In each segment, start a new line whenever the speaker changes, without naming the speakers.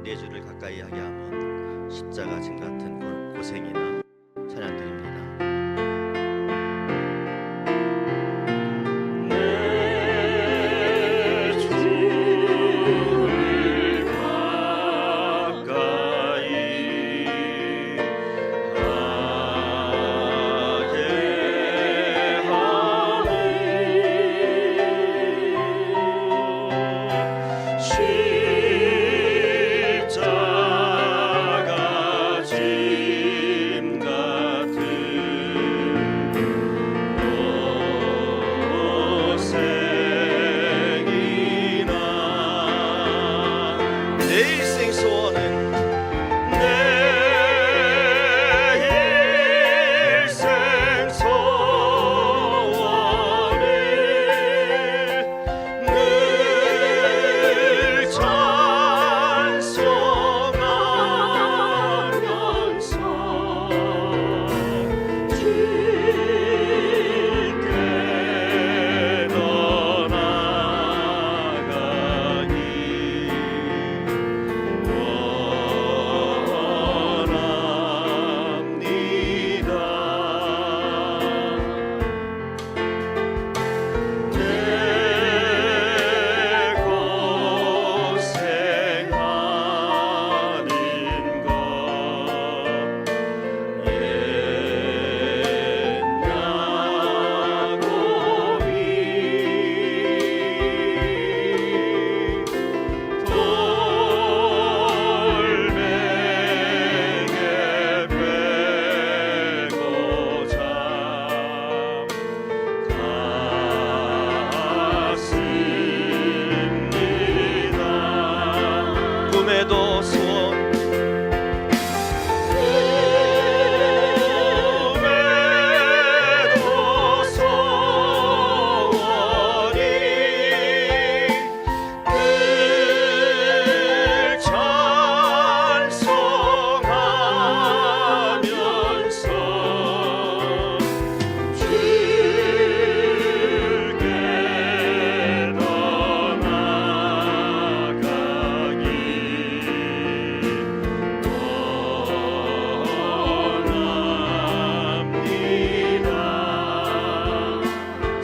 내 주를 가까이 하게 함은 십자가 짐 같은 고생이나 찬양드립니다. 꿈에도 소원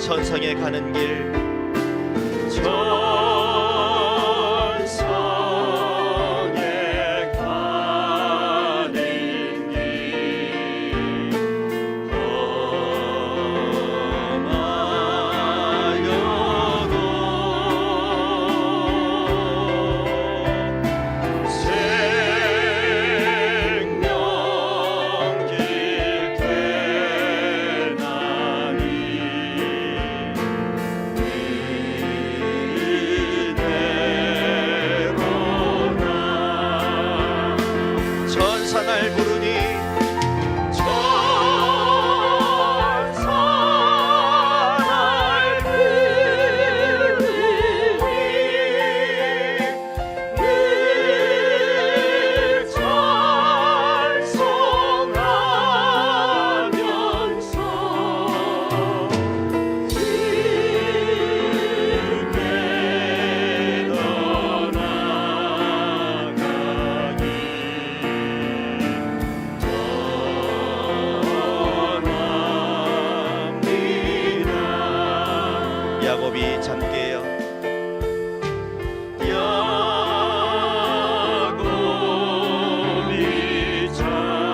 천성에 가는 길 천성에 가는 길 험하여도 생명길 되나니 전사 날 부르니 전사 날 부르니 늘 찬송하면서 야곱이 잠깨요 야곱이 잠깨요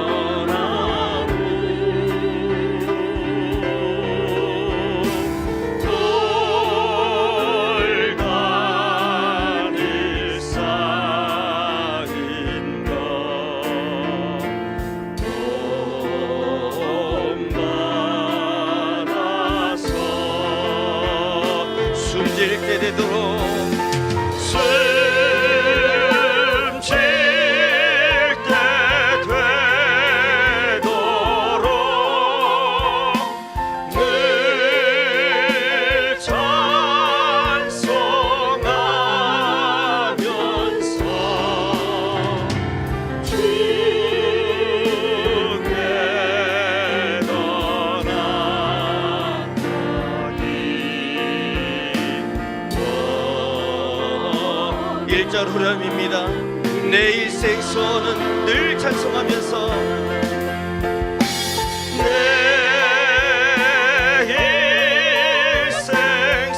일어나무 돌간을 쌓은 것 숨질 때 되도록 숨질 때 되도록 늘 찬송하면서 주께 떠나 4절 후렴입니다. 내 일생 소원은 늘 찬송하면서 내 일생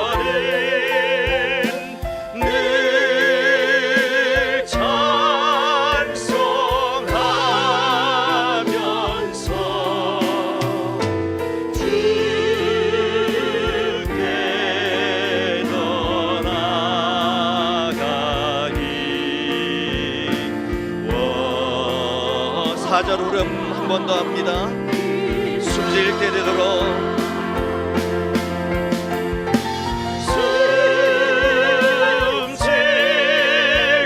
소원은 늘 찬송하면서 주께 떠나가니 4절 후렴 한 번 더 합니다. 숨질 때 되도록 숨질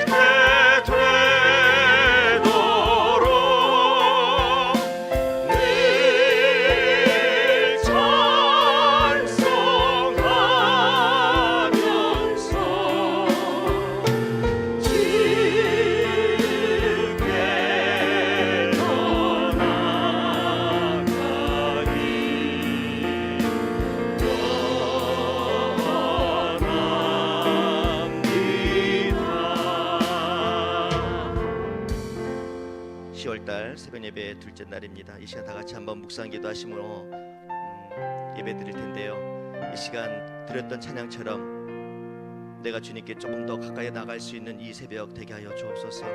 때 되도록 늘 찬송하면서 새벽 예배 둘째 날입니다. 이 시간 다 같이 한번 묵상 기도하심으로 예배 드릴 텐데요. 이 시간 드렸던 찬양처럼 내가 주님께 조금 더 가까이 나갈 수 있는 이 새벽 되게 하여 주옵소서.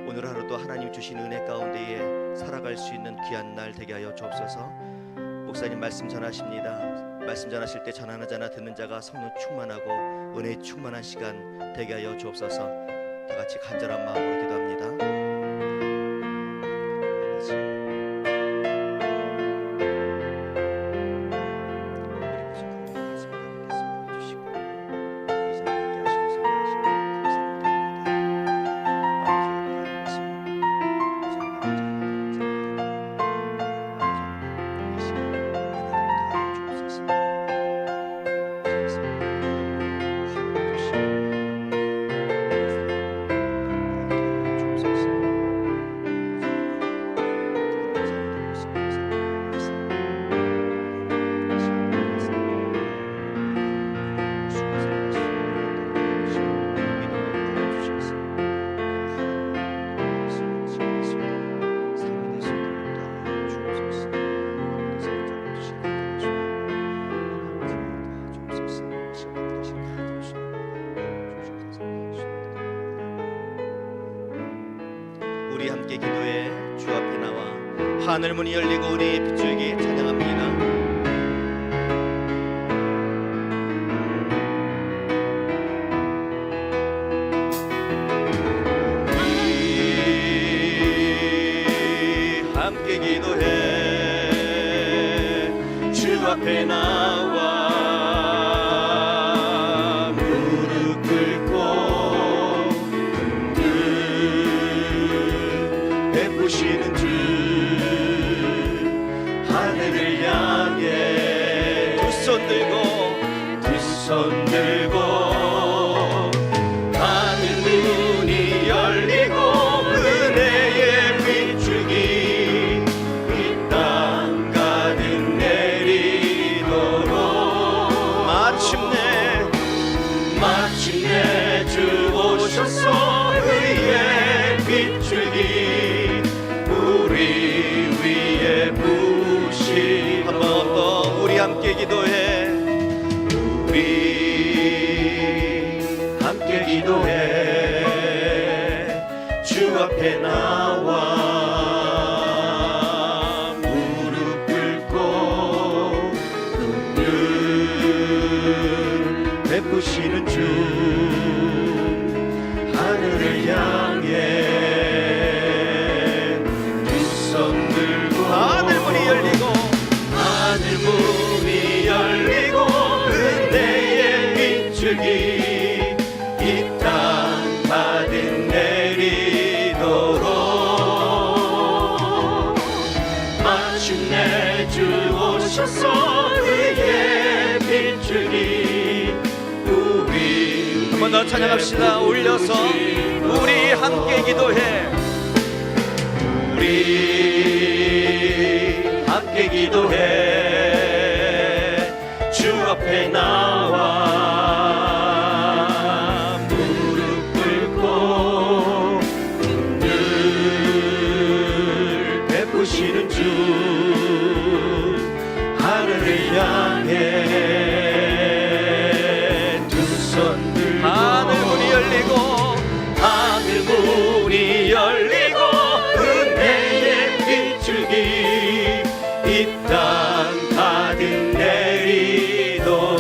오늘 하루도 하나님 주신 은혜 가운데에 살아갈 수 있는 귀한 날 되게 하여 주옵소서. 목사님 말씀 전하십니다. 말씀 전하실 때 전하는 자나 듣는 자가 성령 충만하고 은혜 충만한 시간 되게 하여 주옵소서. 다 같이 간절한 마음으로 기도합니다. 우리 함께 기도해 주 앞에 나와 하늘 문이 열리고 우리 빗줄기 찬양합니다. 함께 기도해 주 앞에 나와 무릎 꿇고 베푸시는 주 하늘을 향해 두 손 들고 하늘 문이 열리고 은혜의 빗줄기 이 땅 가득 내리도록 마침내 주 오셔서 의의 빗줄기 우리 위에 부으시. 한 번 더 우리 함께 기도해 우리 함께 기도해 주 앞에 나와 무릎 꿇고 눈을 베푸시는 주 하늘을 향해 두 손 들고 하늘 문이 열리고 은혜의 빗줄기 이 땅 가득 내리도록 마침내 주 오셔서 의의 빗줄기 우리 한 번 더 찬양합시다. 올려서 우리 함께 기도해 우리 함께 기도해 주 앞에 나와 오시는 주 하늘을 향해 두 손 들고 하늘 문이 열리고 하늘 문이 열리고 은혜의 빗줄기 이 땅 가득 내리도록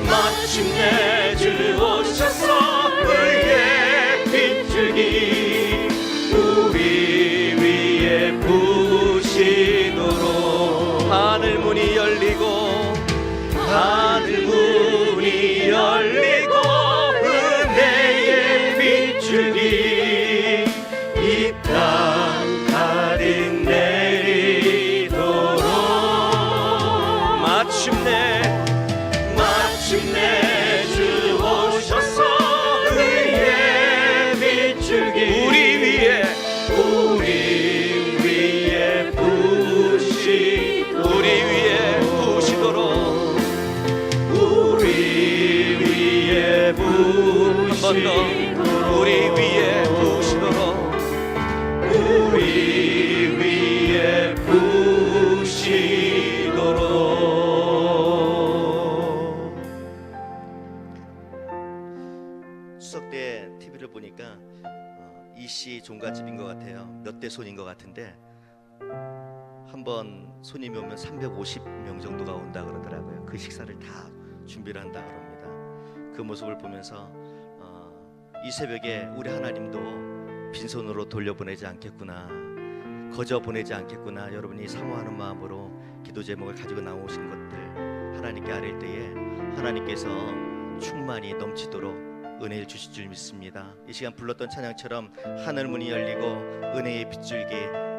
마침내 주 오셔서 의의 빗줄기 우리 위에 부시도록 하늘 문이 열리고 하늘 문이 열리고 은혜의 빗줄기 이 땅 가득 내리도록 마침내 주 오셔서 의의 빗줄기 우리 위에 부시도록 우리 위에 부시도록 한 번 더 우리 위에 부시도록 우리 위에 부시도록 추석 때 TV를 보니까 이씨 종갓집인 것 같아요. 몇 대 손인 것 같은데 한 번 손님이 오면 350명 정도가 온다 그러더라고요. 그 식사를 다 준비를 한다 그럽니다. 그 모습을 보면서 이 새벽에 우리 하나님도 빈손으로 돌려보내지 않겠구나, 거저 보내지 않겠구나, 여러분이 사모하는 마음으로 기도 제목을 가지고 나오신 것들 하나님께 아뢰일 때에 하나님께서 충만히 넘치도록 은혜를 주실 줄 믿습니다. 이 시간 불렀던 찬양처럼 하늘문이 열리고 은혜의 빗줄기,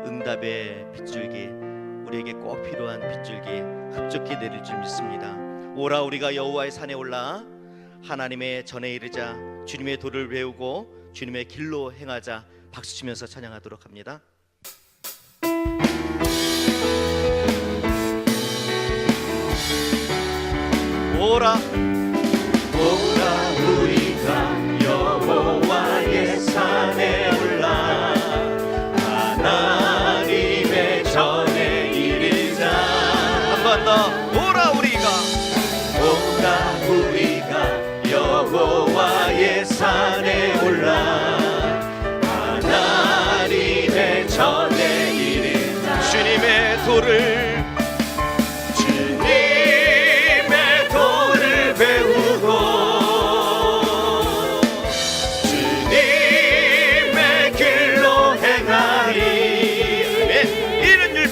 응답의 빗줄기, 우리에게 꼭 필요한 빗줄기 흡족히 내릴 줄 믿습니다. 오라 우리가 여호와의 산에 올라 하나님의 전에 이르자 주님의 도를 배우고 주님의 길로 행하자. 박수치면서 찬양하도록 합니다. 오라 우리가 여호와의 산에 올라 하나님의 전에 이르자. 한 번 더 오라 우리가 여호와의 산에 올라 하나님의 전에 이르자. 주님의 도를 배우고 주님의 길로 행하리. 이는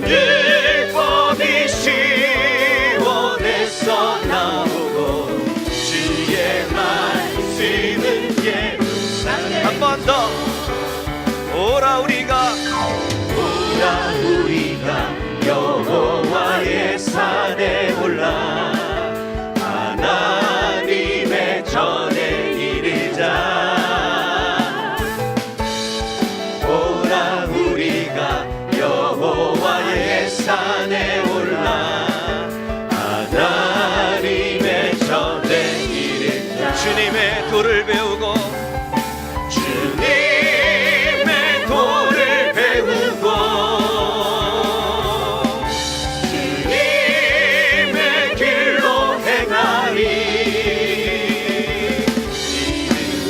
율법이 시온에서 나오고 주의 말씀은 예루살렘. 한 번 더 오라 우리가 여호와의 산에 올라 하나님의 전에 이르자. 오라 우리가 여호와의 산에 올라 하나님의 전에 이르자. 주님의 도를 배우고 주님의 도를 배우고 주님의 길로 행하리.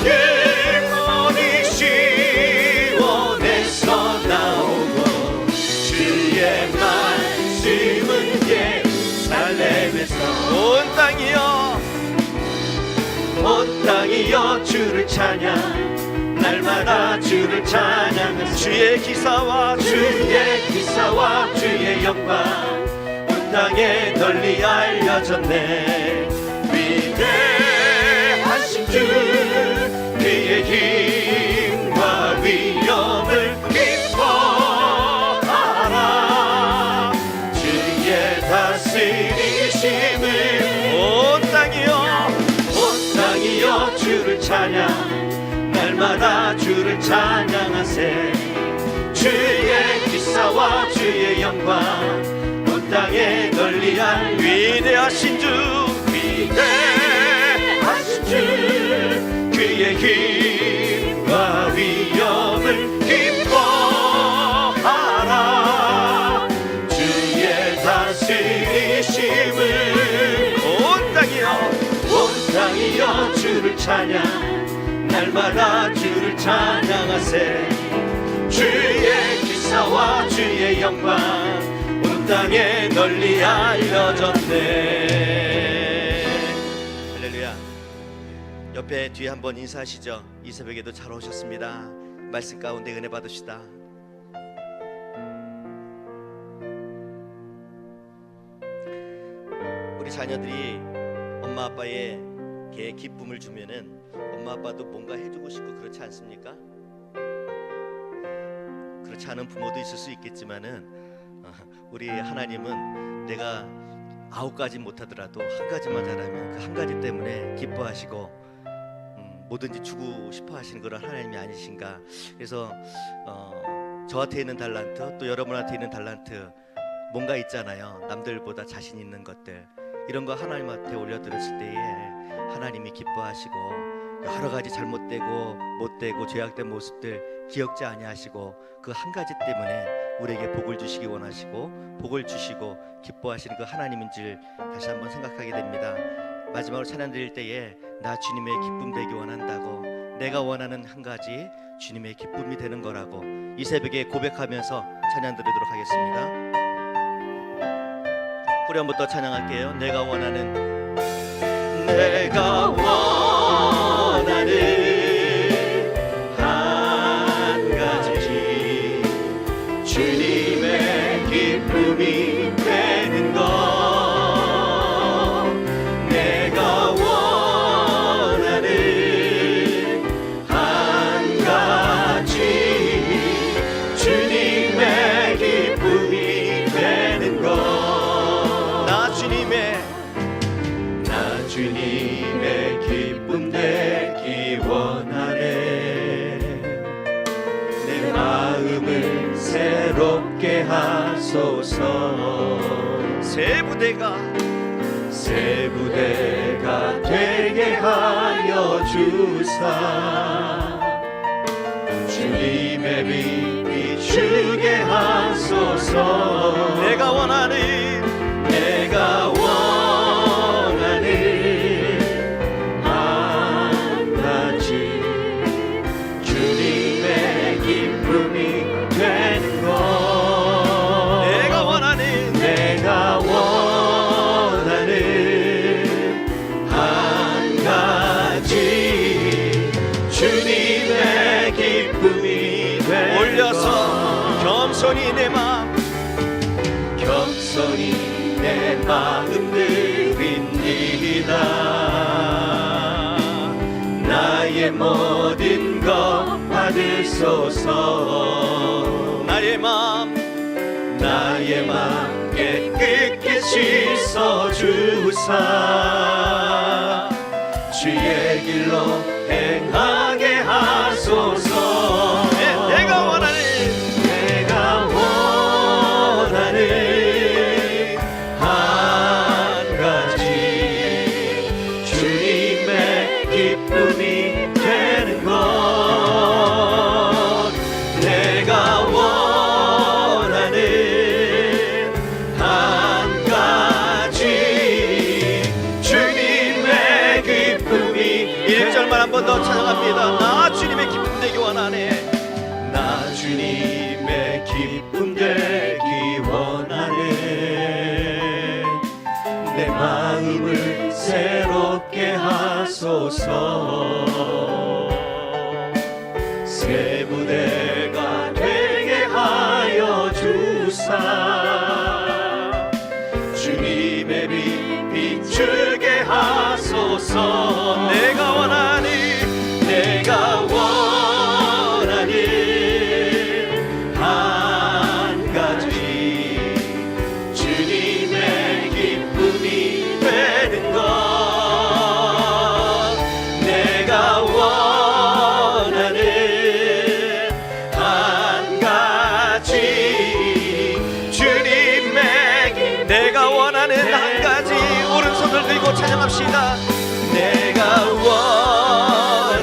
율법이 시온에서 나오고 주의 말씀은 예루살렘에서. 온 땅이여 주를 찬양, 날마다 주를 찬양하세. 주의 기사와 주의 영광 온 땅에 널리 알려졌네. 위대하신 주 그의 힘과 위엄을 기뻐하라. 주의 다스리심을 온 땅이여 주를 찬양, 날마다 주를 찬양하세. 주의 기사와 주의 영광 온 땅에 널리 알. 위대하신 주 그의 힘과 위엄을 찬양 날마다 주를 찬양하세. 주의 기사와 주의 영광 온 땅에 널리 알려졌네. 할렐루야. 옆에 뒤에 한번 인사하시죠. 이 새벽에도 잘 오셨습니다. 말씀 가운데 은혜 받으시다. 우리 자녀들이 엄마 아빠의 기쁨을 주면은 엄마 아빠도 뭔가 해주고 싶고 그렇지 않습니까? 그렇지 않은 부모도 있을 수 있겠지만은 우리 하나님은 내가 9가지 못하더라도 한 가지만 잘하면 그 한 가지 때문에 기뻐하시고 뭐든지 주고 싶어 하시는 그런 하나님이 아니신가. 그래서 저한테 있는 달란트 또 여러분한테 있는 달란트 뭔가 있잖아요. 남들보다 자신 있는 것들, 이런 거 하나님한테 올려드렸을 때에 하나님이 기뻐하시고 여러 가지 잘못되고 못되고 죄악된 모습들 기억지 아니하시고 그 한 가지 때문에 우리에게 복을 주시기 원하시고 복을 주시고 기뻐하시는 그 하나님인 줄 다시 한번 생각하게 됩니다. 마지막으로 찬양 드릴 때에 나 주님의 기쁨 되기 원한다고, 내가 원하는 한 가지 주님의 기쁨이 되는 거라고 이 새벽에 고백하면서 찬양 드리도록 하겠습니다. 우리 한번 더 찬양할게요. 내가 원하는 한 가지 주님의 기쁨이 되는 것. 내가 원하는 한 가지 주님의 기쁨이 되는 것. 나 주님의 기쁨 되기 원하네. 내 마음을 새롭게 하소서. 새 부대가 되게 하여 주사. 주님의 빛 비추게 하소서. 내가 원하는 한 가지 주님의 기쁨이 되는 것. 내가 원하는 한 가지 주님의 기쁨이 되는 것. 올려서 겸손히 내 마음 드립니다. 나의 모든 것 받으소서. 나의 마음 깨끗이 씻어주사. 주의 길로 행하게 하소서. 내가 원하는 한 가지 주님의 기쁨이 되는 것. 내가 원하는 한 가지 주님의 기쁨이. 1절만 한 번 더 찬양합니다. 나 주님의 기쁨 되기 원하네. 나 주님의 기쁨 되기 원하네. 내 마음을 새롭게 하소서. 새 부대가 되게 하여 주사. 주님의 빛 비추게 하소서. 내가 원하는 한 가지 주님의 기쁨이 되는 것. 내가 원하는 한 가지 주님의 내가 원하는 한 가지. 오른손을 들고 찬양합시다. 내가 원하는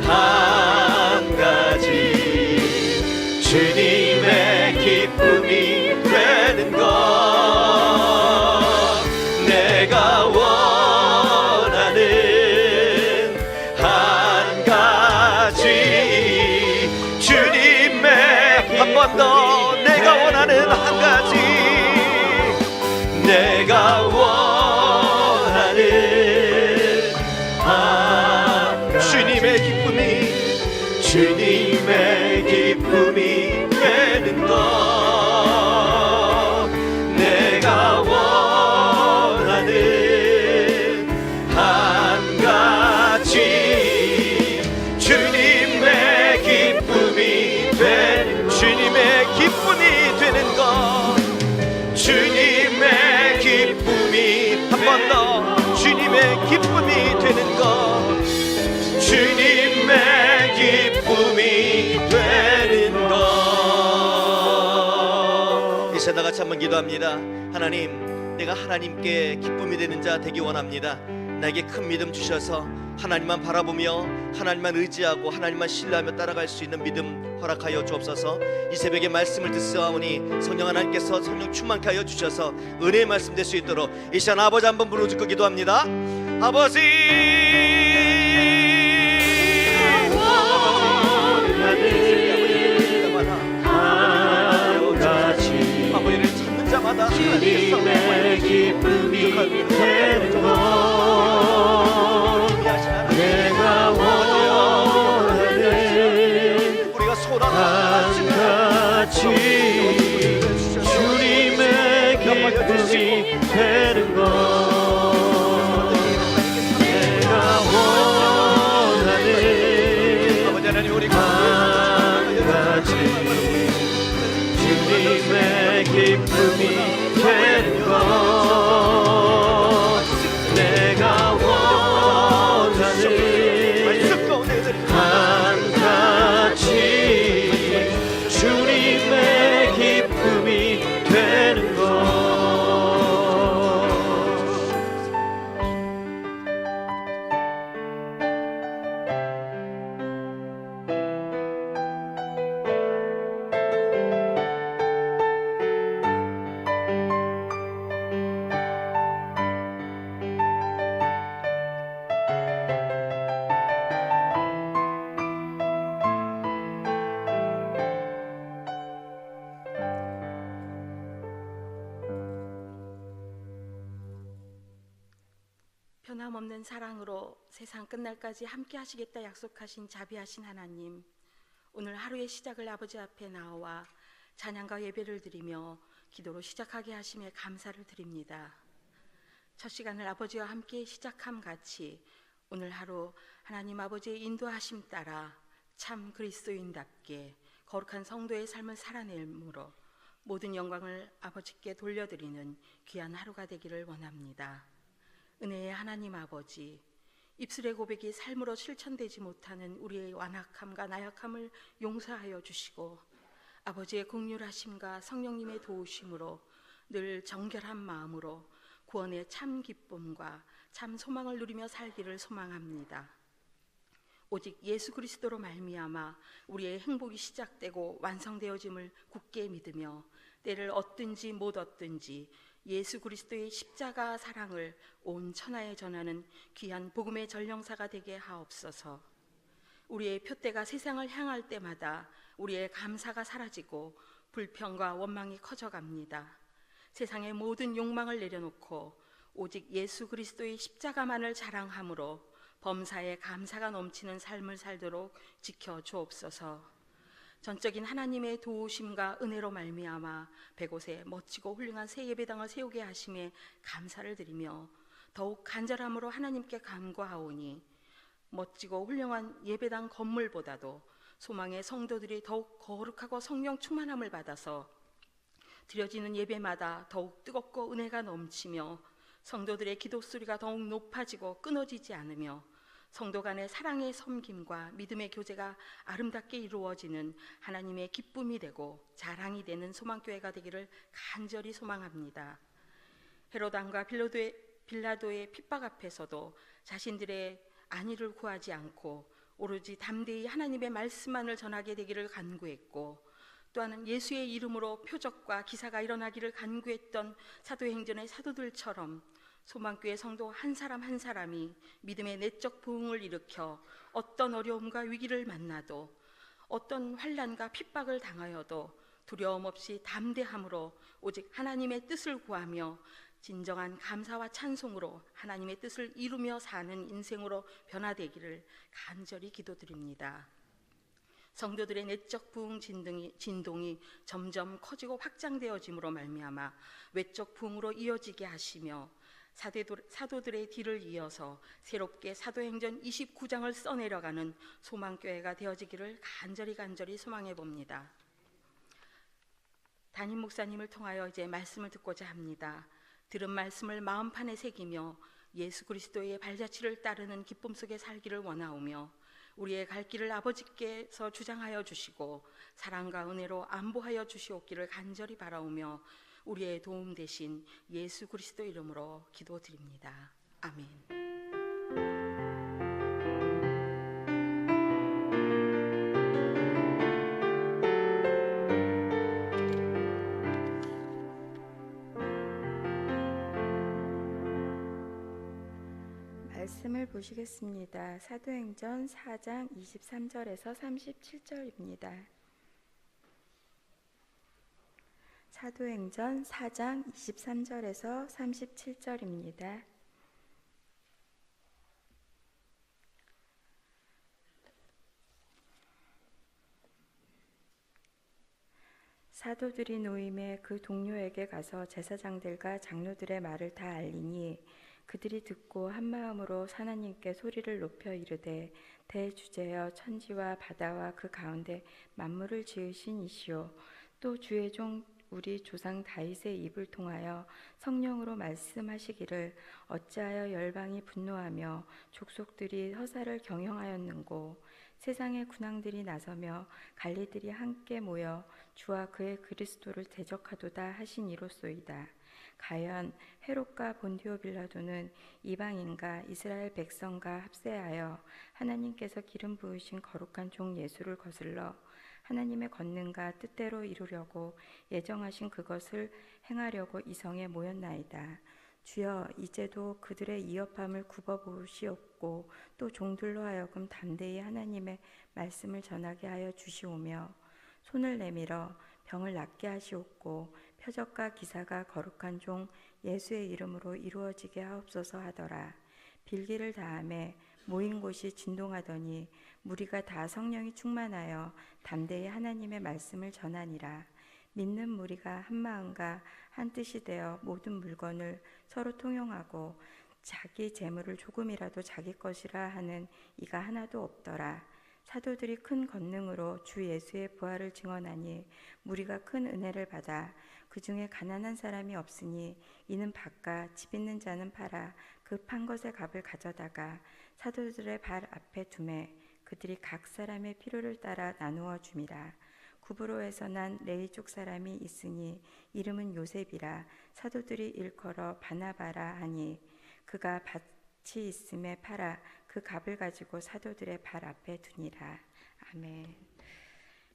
한 가지 주님의 기쁨이 되는 것. 내가 원하는 기쁨이 주님의 기쁨이 되는 것 내가 원하는 한 가지 주님의 기쁨이 되는 주님의 기쁨이 되는 것 주님의 기쁨이 한 번 더 주님의 기쁨이 되는 것 주님의 기쁨이 되는 것 이 시간 다 같이 한번 기도합니다. 하나님, 내가 하나님께 기쁨이 되는 자 되기 원합니다. 나에게 큰 믿음 주셔서 하나님만 바라보며 하나님만 의지하고 하나님만 신뢰하며 따라갈 수 있는 믿음 허락하여 주옵소서. 이 새벽에 말씀을 듣사오니 성령 하나님께서 성령 충만케 하여 주셔서 은혜의 말씀 될 수 있도록 이 시간 아버지 한번 부르짖고 기도합니다. 아버지 아버지를 찾는 자마다
주님의 기쁨이 되는 것 내가 원하는
우리가 소란한
한 가지 주님의 기쁨이 되는 것 내가 원하는
아버지 하나님 우리가
한 가지 주님의 기쁨이 되는 것 내가 원하는 한 가지 주님의 기쁨이 되는 것
변함없는 사랑으로 세상 끝날까지 함께 하시겠다 약속하신 자비하신 하나님, 오늘 하루의 시작을 아버지 앞에 나와 찬양과 예배를 드리며 기도로 시작하게 하심에 감사를 드립니다. 첫 시간을 아버지와 함께 시작함 같이 오늘 하루 하나님 아버지의 인도하심 따라 참 그리스도인답게 거룩한 성도의 삶을 살아내므로 모든 영광을 아버지께 돌려드리는 귀한 하루가 되기를 원합니다. 은혜의 하나님 아버지, 입술의 고백이 삶으로 실천되지 못하는 우리의 완악함과 나약함을 용서하여 주시고 아버지의 긍휼하심과 성령님의 도우심으로 늘 정결한 마음으로 구원의 참 기쁨과 참 소망을 누리며 살기를 소망합니다. 오직 예수 그리스도로 말미암아 우리의 행복이 시작되고 완성되어짐을 굳게 믿으며 때를 얻든지 못 얻든지 예수 그리스도의 십자가 사랑을 온 천하에 전하는 귀한 복음의 전령사가 되게 하옵소서. 우리의 표대가 세상을 향할 때마다 우리의 감사가 사라지고 불평과 원망이 커져갑니다. 세상의 모든 욕망을 내려놓고 오직 예수 그리스도의 십자가만을 자랑함으로 범사에 감사가 넘치는 삶을 살도록 지켜 주옵소서. 전적인 하나님의 도우심과 은혜로 말미암아 100곳에 멋지고 훌륭한 새 예배당을 세우게 하심에 감사를 드리며 더욱 간절함으로 하나님께 간구하오니 멋지고 훌륭한 예배당 건물보다도 소망의 성도들이 더욱 거룩하고 성령 충만함을 받아서 드려지는 예배마다 더욱 뜨겁고 은혜가 넘치며 성도들의 기도 소리가 더욱 높아지고 끊어지지 않으며 성도 간의 사랑의 섬김과 믿음의 교제가 아름답게 이루어지는 하나님의 기쁨이 되고 자랑이 되는 소망교회가 되기를 간절히 소망합니다. 헤롯 왕과 빌라도의 핍박 앞에서도 자신들의 안위를 구하지 않고 오로지 담대히 하나님의 말씀만을 전하게 되기를 간구했고, 또한 예수의 이름으로 표적과 기사가 일어나기를 간구했던 사도행전의 사도들처럼 소망교회 성도 한 사람 한 사람이 믿음의 내적 부흥을 일으켜 어떤 어려움과 위기를 만나도 어떤 환난과 핍박을 당하여도 두려움 없이 담대함으로 오직 하나님의 뜻을 구하며 진정한 감사와 찬송으로 하나님의 뜻을 이루며 사는 인생으로 변화되기를 간절히 기도드립니다. 성도들의 내적 부흥 진동이 점점 커지고 확장되어짐으로 말미암아 외적 부흥으로 이어지게 하시며 사도들의 뒤를 이어서 새롭게 사도행전 29장을 써내려가는 소망교회가 되어지기를 간절히 소망해 봅니다. 담임 목사님을 통하여 이제 말씀을 듣고자 합니다. 들은 말씀을 마음판에 새기며 예수 그리스도의 발자취를 따르는 기쁨 속에 살기를 원하오며 우리의 갈 길을 아버지께서 주장하여 주시고 사랑과 은혜로 안보하여 주시옵기를 간절히 바라오며 우리의 도움 되신 예수 그리스도 이름으로 기도드립니다. 아멘.
말씀을 보시겠습니다. 사도행전 4장 23절에서 37절입니다. 사도행전 4장 23절에서 37절입니다. 사도들이 노임에 그 동료에게 가서 제사장들과 장로들의 말을 다 알리니 그들이 듣고 한 마음으로 하나님께 소리를 높여 이르되 대주제여 천지와 바다와 그 가운데 만물을 지으신 이시오 또 주의 종 우리 조상 다윗의 입을 통하여 성령으로 말씀하시기를 어찌하여 열방이 분노하며 족속들이 허사를 경영하였는고 세상의 군왕들이 나서며 관리들이 함께 모여 주와 그의 그리스도를 대적하도다 하신 이로소이다. 가연 헤롯과 본디오 빌라도는 이방인과 이스라엘 백성과 합세하여 하나님께서 기름 부으신 거룩한 종 예수를 거슬러 하나님의 권능과 뜻대로 이루려고 예정하신 그것을 행하려고 이 성에 모였나이다. 주여 이제도 그들의 이업함을 굽어보시옵고 또 종들로 하여금 담대히 하나님의 말씀을 전하게 하여 주시오며 손을 내밀어 병을 낫게 하시옵고 표적과 기사가 거룩한 종 예수의 이름으로 이루어지게 하옵소서 하더라. 빌기를 다함에 모인 곳이 진동하더니 무리가 다 성령이 충만하여 담대히 하나님의 말씀을 전하니라. 믿는 무리가 한 마음과 한 뜻이 되어 모든 물건을 서로 통용하고 자기 재물을 조금이라도 자기 것이라 하는 이가 하나도 없더라. 사도들이 큰 권능으로 주 예수의 부활을 증언하니 무리가 큰 은혜를 받아 그 중에 가난한 사람이 없으니 이는 밭과 집 있는 자는 팔아 그 판 것의 값을 가져다가 사도들의 발 앞에 두매 그들이 각 사람의 필요를 따라 나누어 줌이라. 구브로에서 난 레이족 사람이 있으니 이름은 요셉이라. 사도들이 일컬어 바나바라 하니 그가 밭이 있음에 팔아 그 값을 가지고 사도들의 발 앞에 두니라. 아멘.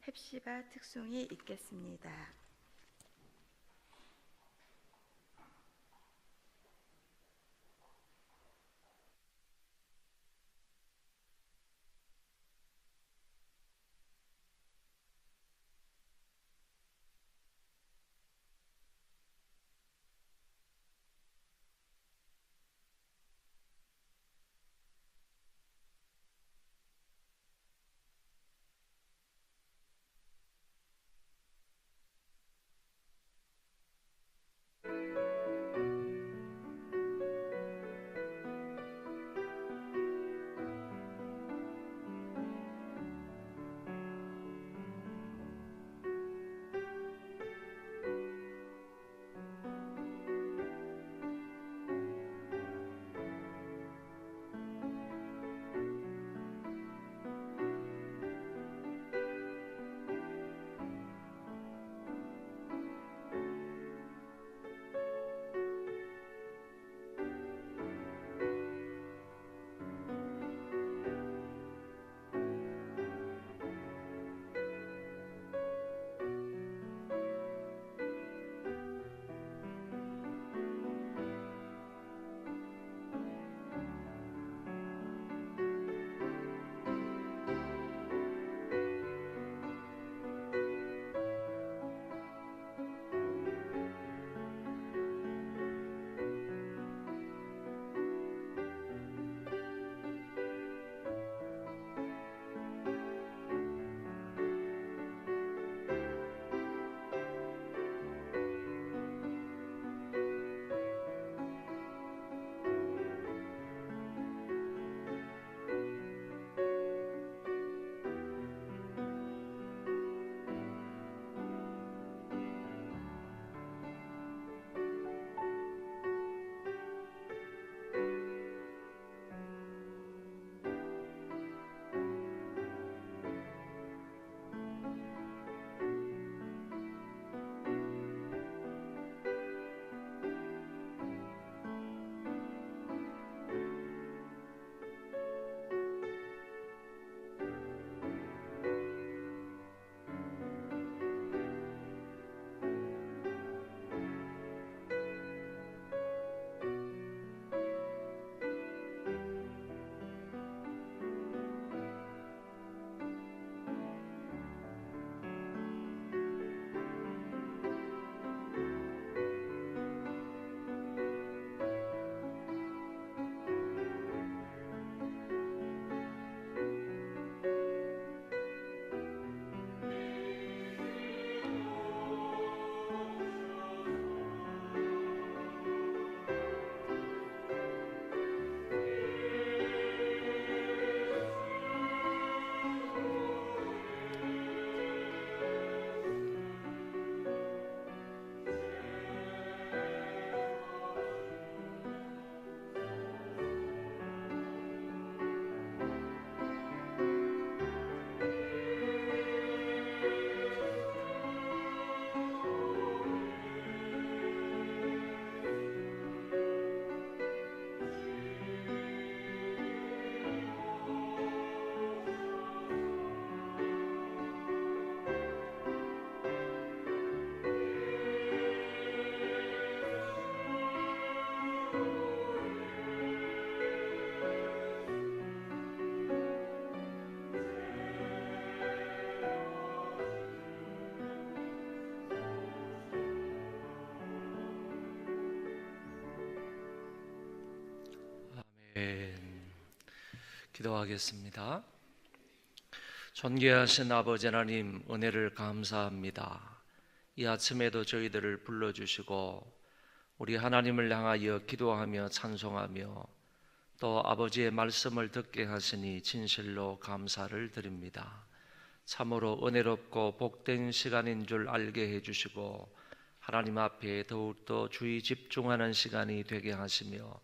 헵시바 특송이 있겠습니다.
기도하겠습니다. 존귀하신 아버지 하나님, 은혜를 감사합니다. 이 아침에도 저희들을 불러주시고 우리 하나님을 향하여 기도하며 찬송하며 또 아버지의 말씀을 듣게 하시니 진실로 감사를 드립니다. 참으로 은혜롭고 복된 시간인 줄 알게 해주시고 하나님 앞에 더욱더 주의 집중하는 시간이 되게 하시며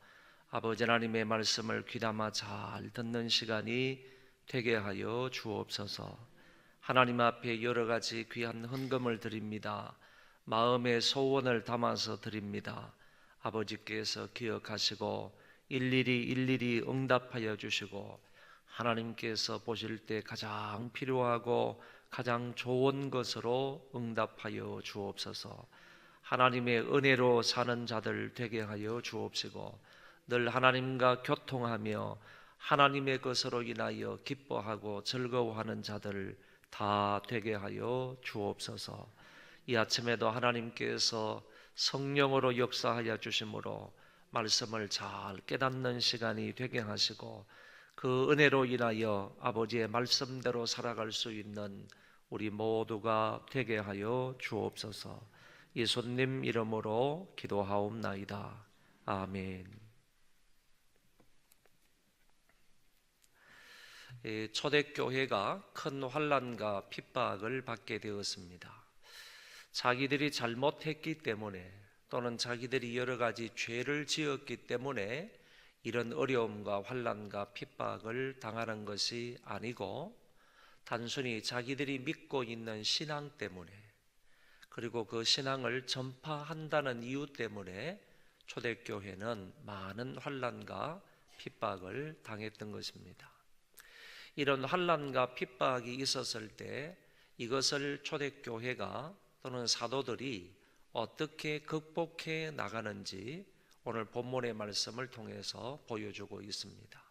아버지 하나님의 말씀을 귀담아 잘 듣는 시간이 되게 하여 주옵소서. 하나님 앞에 여러 가지 귀한 헌금을 드립니다. 마음의 소원을 담아서 드립니다. 아버지께서 기억하시고 일일이 응답하여 주시고 하나님께서 보실 때 가장 필요하고 가장 좋은 것으로 응답하여 주옵소서. 하나님의 은혜로 사는 자들 되게 하여 주옵시고 늘 하나님과 교통하며 하나님의 것으로 인하여 기뻐하고 즐거워하는 자들 다 되게 하여 주옵소서. 이 아침에도 하나님께서 성령으로 역사하여 주심으로 말씀을 잘 깨닫는 시간이 되게 하시고 그 은혜로 인하여 아버지의 말씀대로 살아갈 수 있는 우리 모두가 되게 하여 주옵소서. 예수님 이름으로 기도하옵나이다. 아멘. 초대교회가 큰 환난과 핍박을 받게 되었습니다. 자기들이 잘못했기 때문에 또는 자기들이 여러 가지 죄를 지었기 때문에 이런 어려움과 환난과 핍박을 당하는 것이 아니고 단순히 자기들이 믿고 있는 신앙 때문에 그리고 그 신앙을 전파한다는 이유 때문에 초대교회는 많은 환난과 핍박을 당했던 것입니다. 이런 환난과 핍박이 있었을 때 이것을 초대교회가 또는 사도들이 어떻게 극복해 나가는지 오늘 본문의 말씀을 통해서 보여주고 있습니다.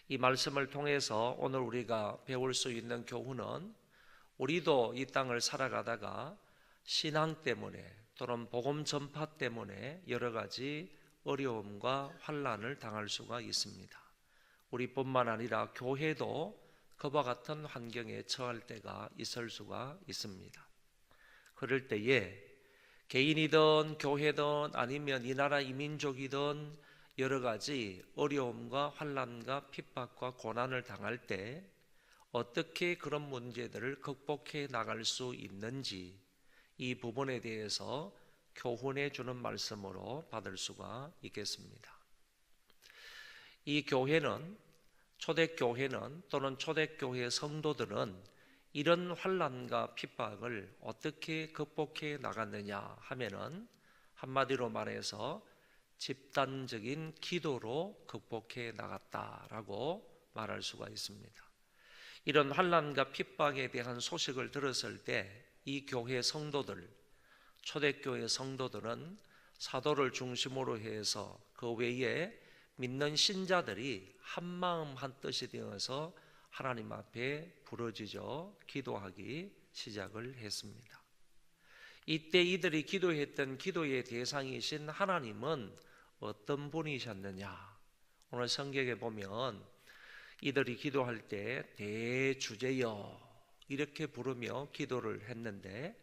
이 말씀을 통해서 오늘 우리가 배울 수 있는 교훈은 우리도 이 땅을 살아가다가 신앙 때문에 또는 복음 전파 때문에 여러 가지 어려움과 환난을 당할 수가 있습니다. 우리뿐만 아니라 교회도 그와 같은 환경에 처할 때가 있을 수가 있습니다. 그럴 때에 개인이든 교회든 아니면 이 나라 이민족이든 여러 가지 어려움과 환난과 핍박과 고난을 당할 때 어떻게 그런 문제들을 극복해 나갈 수 있는지 이 부분에 대해서 교훈해 주는 말씀으로 받을 수가 있겠습니다. 이 교회는 초대교회는 또는 초대교회 성도들은 이런 환난과 핍박을 어떻게 극복해 나갔느냐 하면은 한마디로 말해서 집단적인 기도로 극복해 나갔다라고 말할 수가 있습니다. 이런 환난과 핍박에 대한 소식을 들었을 때 이 교회 성도들, 초대교회 성도들은 사도를 중심으로 해서 그 외에 믿는 신자들이 한마음 한뜻이 되어서 하나님 앞에 부르짖어 기도하기 시작을 했습니다. 이때 이들이 기도했던 기도의 대상이신 하나님은 어떤 분이셨느냐? 오늘 성경에 보면 이들이 기도할 때 대주제여 이렇게 부르며 기도를 했는데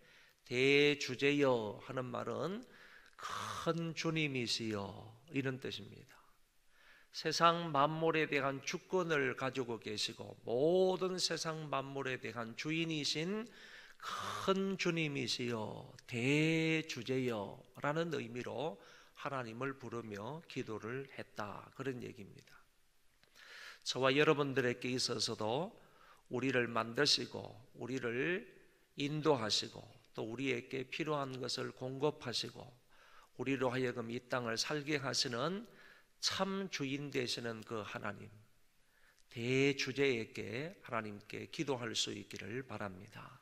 대주제여 하는 말은 큰 주님이시여 이런 뜻입니다. 세상 만물에 대한 주권을 가지고 계시고 모든 세상 만물에 대한 주인이신 큰 주님이시여 대주제여 라는 의미로 하나님을 부르며 기도를 했다 그런 얘기입니다. 저와 여러분들에게 있어서도 우리를 만드시고 우리를 인도하시고 또 우리에게 필요한 것을 공급하시고 우리로 하여금 이 땅을 살게 하시는 참 주인 되시는 그 하나님 대주제에게 하나님께 기도할 수 있기를 바랍니다.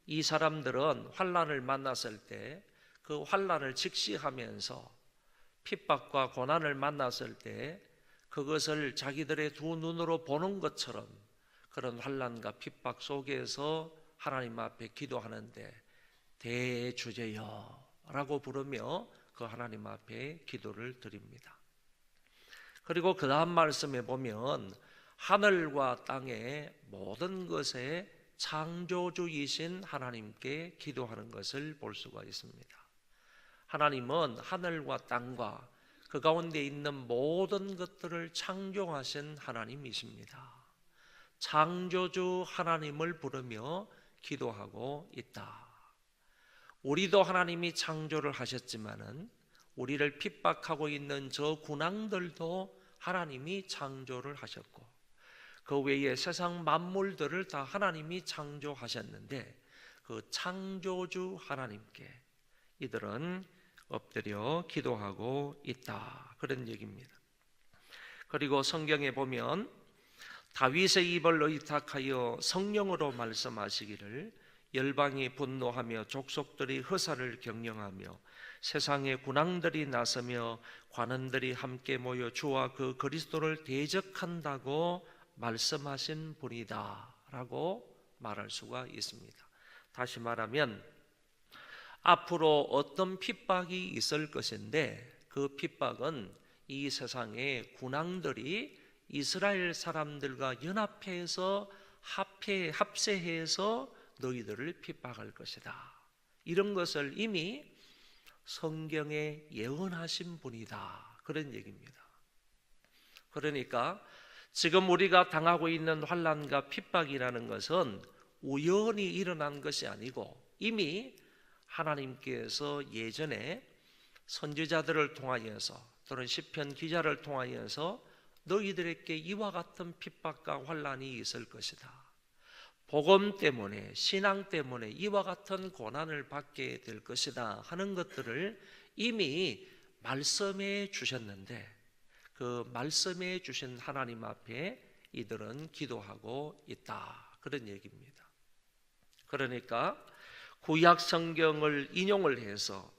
이 사람들은 환난을 만났을 때 그 환난을 직시하면서 핍박과 고난을 만났을 때 그것을 자기들의 두 눈으로 보는 것처럼 그런 환난과 핍박 속에서 하나님 앞에 기도하는데 대주제여 라고 부르며 그 하나님 앞에 기도를 드립니다. 그리고 그 다음 말씀에 보면 하늘과 땅의 모든 것의 창조주이신 하나님께 기도하는 것을 볼 수가 있습니다. 하나님은 하늘과 땅과 그 가운데 있는 모든 것들을 창조하신 하나님이십니다. 창조주 하나님을 부르며 기도하고 있다. 우리도 하나님이 창조를 하셨지만은 우리를 핍박하고 있는 저 군왕들도 하나님이 창조를 하셨고 그 외에 세상 만물들을 다 하나님이 창조하셨는데 그 창조주 하나님께 이들은 엎드려 기도하고 있다. 그런 얘기입니다. 그리고 성경에 보면 다윗의 입을 의탁하여 성령으로 말씀하시기를 열방이 분노하며 족속들이 허사를 경영하며 세상의 군왕들이 나서며 관원들이 함께 모여 주와 그 그리스도를 대적한다고 말씀하신 분이다 라고 말할 수가 있습니다. 다시 말하면 앞으로 어떤 핍박이 있을 것인데 그 핍박은 이 세상의 군왕들이 이스라엘 사람들과 연합해서 합세해서 너희들을 핍박할 것이다. 이런 것을 이미 성경에 예언하신 분이다. 그런 얘기입니다. 그러니까 지금 우리가 당하고 있는 환난과 핍박이라는 것은 우연히 일어난 것이 아니고 이미 하나님께서 예전에 선지자들을 통하여서 또는 시편 기자를 통하여서 너희들에게 이와 같은 핍박과 환난이 있을 것이다. 복음 때문에 신앙 때문에 이와 같은 고난을 받게 될 것이다 하는 것들을 이미 말씀해 주셨는데 그 말씀해 주신 하나님 앞에 이들은 기도하고 있다. 그런 얘기입니다. 그러니까 구약 성경을 인용을 해서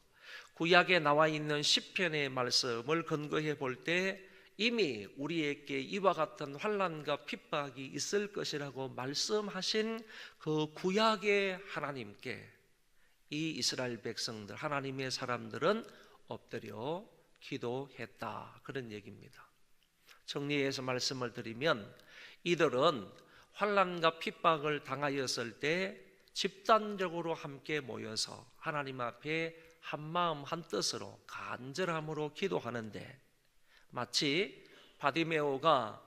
구약에 나와 있는 시편의 말씀을 근거해 볼 때 이미 우리에게 이와 같은 환난과 핍박이 있을 것이라고 말씀하신 그 구약의 하나님께 이 이스라엘 백성들 하나님의 사람들은 엎드려 기도했다. 그런 얘기입니다. 정리해서 말씀을 드리면 이들은 환난과 핍박을 당하였을 때 집단적으로 함께 모여서 하나님 앞에 한마음 한뜻으로 간절함으로 기도하는데 마치 바디메오가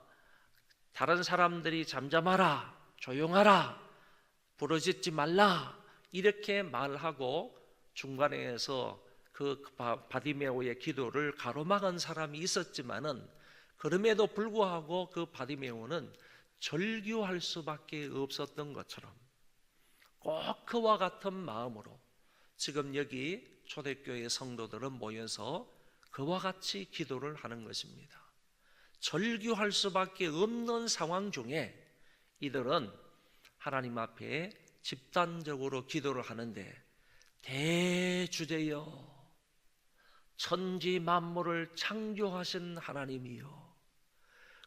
다른 사람들이 잠잠하라, 조용하라, 부르짖지 말라 이렇게 말하고 중간에서 그 바디메오의 기도를 가로막은 사람이 있었지만은 그럼에도 불구하고 그 바디메오는 절규할 수밖에 없었던 것처럼 꼭 그와 같은 마음으로 지금 여기 초대교회 성도들은 모여서 그와 같이 기도를 하는 것입니다. 절규할 수밖에 없는 상황 중에 이들은 하나님 앞에 집단적으로 기도를 하는데 대주제여 천지 만물을 창조하신 하나님이여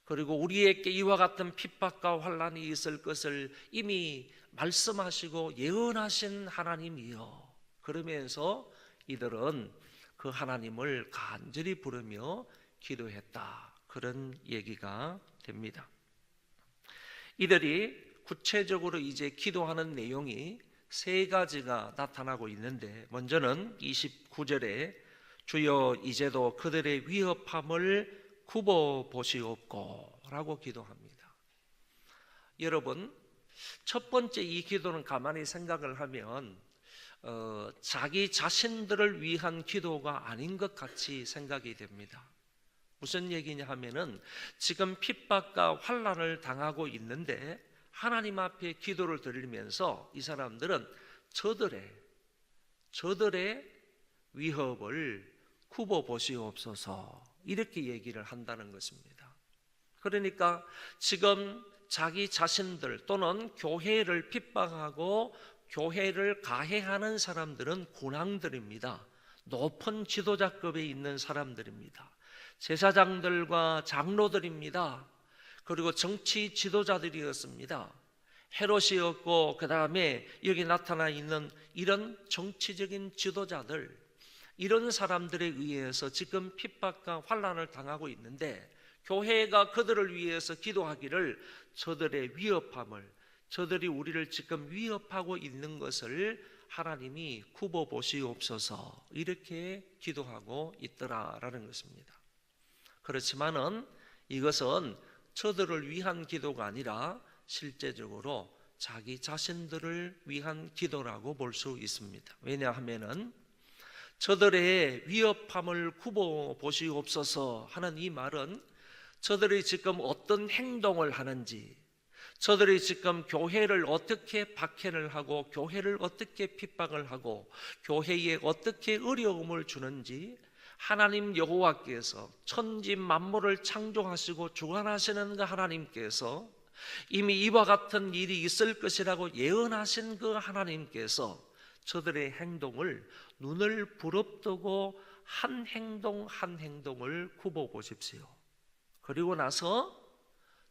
그리고 우리에게 이와 같은 핍박과 환난이 있을 것을 이미 말씀하시고 예언하신 하나님이여 그러면서 이들은 그 하나님을 간절히 부르며 기도했다. 그런 얘기가 됩니다. 이들이 구체적으로 이제 기도하는 내용이 세 가지가 나타나고 있는데 먼저는 29절에 주여 이제도 그들의 위협함을 굽어 보시옵고 라고 기도합니다. 여러분 첫 번째 이 기도는 가만히 생각을 하면 자기 자신들을 위한 기도가 아닌 것 같이 생각이 됩니다. 무슨 얘기냐 하면은 지금 핍박과 환난을 당하고 있는데 하나님 앞에 기도를 드리면서 이 사람들은 저들의 위협을 굽어 보시옵소서 이렇게 얘기를 한다는 것입니다. 그러니까 지금 자기 자신들 또는 교회를 핍박하고 교회를 가해하는 사람들은 군왕들입니다. 높은 지도자급에 있는 사람들입니다. 제사장들과 장로들입니다. 그리고 정치 지도자들이었습니다. 헤롯이었고 그 다음에 여기 나타나 있는 이런 정치적인 지도자들 이런 사람들에 의해서 지금 핍박과 환난을 당하고 있는데 교회가 그들을 위해서 기도하기를 저들의 위협함을, 저들이 우리를 지금 위협하고 있는 것을 하나님이 굽어 보시옵소서, 이렇게 기도하고 있더라라는 것입니다. 그렇지만은 이것은 저들을 위한 기도가 아니라 실제적으로 자기 자신들을 위한 기도라고 볼 수 있습니다. 왜냐하면은 저들의 위협함을 굽어 보시옵소서 하는 이 말은 저들이 지금 어떤 행동을 하는지, 저들이 지금 교회를 어떻게 박해를 하고 교회를 어떻게 핍박을 하고 교회에 어떻게 어려움을 주는지 하나님 여호와께서, 천지 만물을 창조하시고 주관하시는 그 하나님께서 이미 이와 같은 일이 있을 것이라고 예언하신 그 하나님께서 저들의 행동을 눈을 부릅뜨고 한 행동 한 행동을 굽어 보십시오. 그리고 나서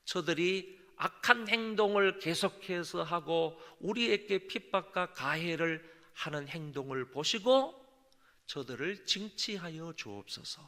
저들이 악한 행동을 계속해서 하고 우리에게 핍박과 가해를 하는 행동을 보시고 저들을 징치하여 주옵소서,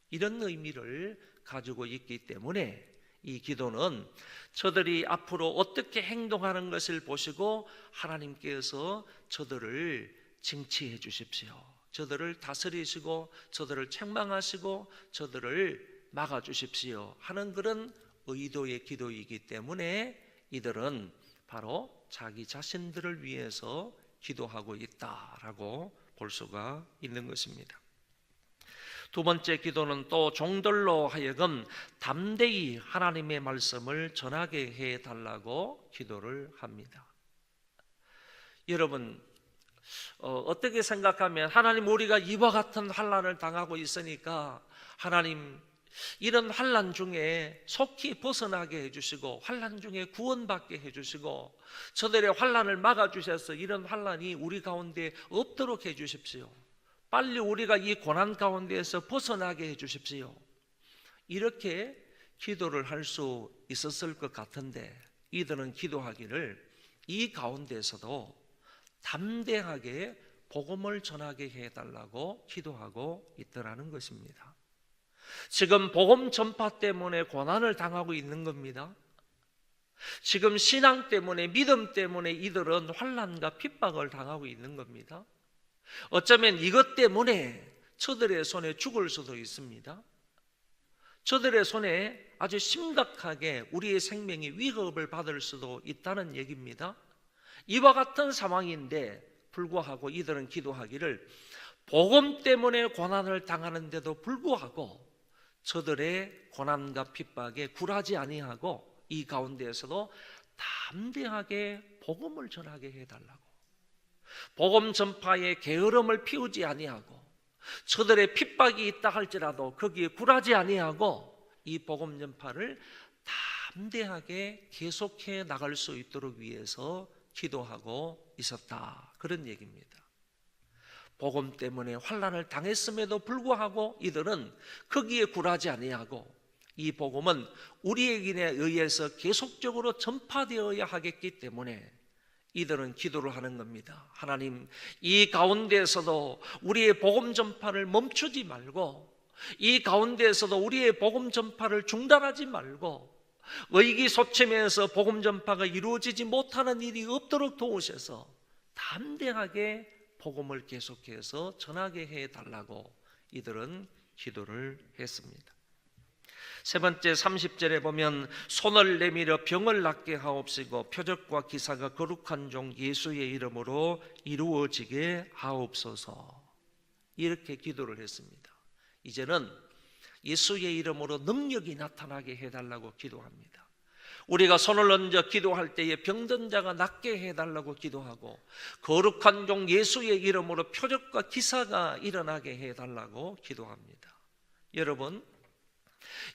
이런 의미를 가지고 있기 때문에 이 기도는 저들이 앞으로 어떻게 행동하는 것을 보시고 하나님께서 저들을 징치해 주십시오, 저들을 다스리시고 저들을 책망하시고 저들을 막아주십시오 하는 그런 의도의 기도이기 때문에 이들은 바로 자기 자신들을 위해서 기도하고 있다라고 볼 수가 있는 것입니다. 두 번째 기도는 또 종들로 하여금 담대히 하나님의 말씀을 전하게 해달라고 기도를 합니다. 여러분, 어떻게 생각하면 하나님, 우리가 이와 같은 환난을 당하고 있으니까 하나님 이런 환난 중에 속히 벗어나게 해주시고 환난 중에 구원받게 해주시고 저들의 환난을 막아주셔서 이런 환난이 우리 가운데 없도록 해주십시오, 빨리 우리가 이 고난 가운데에서 벗어나게 해주십시오, 이렇게 기도를 할 수 있었을 것 같은데 이들은 기도하기를 이 가운데서도 담대하게 복음을 전하게 해달라고 기도하고 있더라는 것입니다. 지금 복음 전파 때문에 고난을 당하고 있는 겁니다. 지금 신앙 때문에, 믿음 때문에 이들은 환난과 핍박을 당하고 있는 겁니다. 어쩌면 이것 때문에 저들의 손에 죽을 수도 있습니다. 저들의 손에 아주 심각하게 우리의 생명이 위협을 받을 수도 있다는 얘기입니다. 이와 같은 상황인데 불구하고 이들은 기도하기를 복음 때문에 고난을 당하는데도 불구하고 저들의 고난과 핍박에 굴하지 아니하고 이 가운데에서도 담대하게 복음을 전하게 해달라고, 복음 전파에 게으름을 피우지 아니하고 저들의 핍박이 있다 할지라도 거기에 굴하지 아니하고 이 복음 전파를 담대하게 계속해 나갈 수 있도록 위해서 기도하고 있었다, 그런 얘기입니다. 복음 때문에 환난을 당했음에도 불구하고 이들은 거기에 굴하지 아니하고 이 복음은 우리에게 의해서 계속적으로 전파되어야 하겠기 때문에 이들은 기도를 하는 겁니다. 하나님, 이 가운데에서도 우리의 복음 전파를 멈추지 말고 이 가운데에서도 우리의 복음 전파를 중단하지 말고 의기소침해서 복음 전파가 이루어지지 못하는 일이 없도록 도우셔서 담대하게 복음을 계속해서 전하게 해달라고 이들은 기도를 했습니다. 세 번째 30절에 보면 손을 내밀어 병을 낫게 하옵시고 표적과 기사가 거룩한 종 예수의 이름으로 이루어지게 하옵소서, 이렇게 기도를 했습니다. 이제는 예수의 이름으로 능력이 나타나게 해달라고 기도합니다. 우리가 손을 얹어 기도할 때에 병든 자가 낫게 해달라고 기도하고 거룩한 종 예수의 이름으로 표적과 기사가 일어나게 해달라고 기도합니다. 여러분,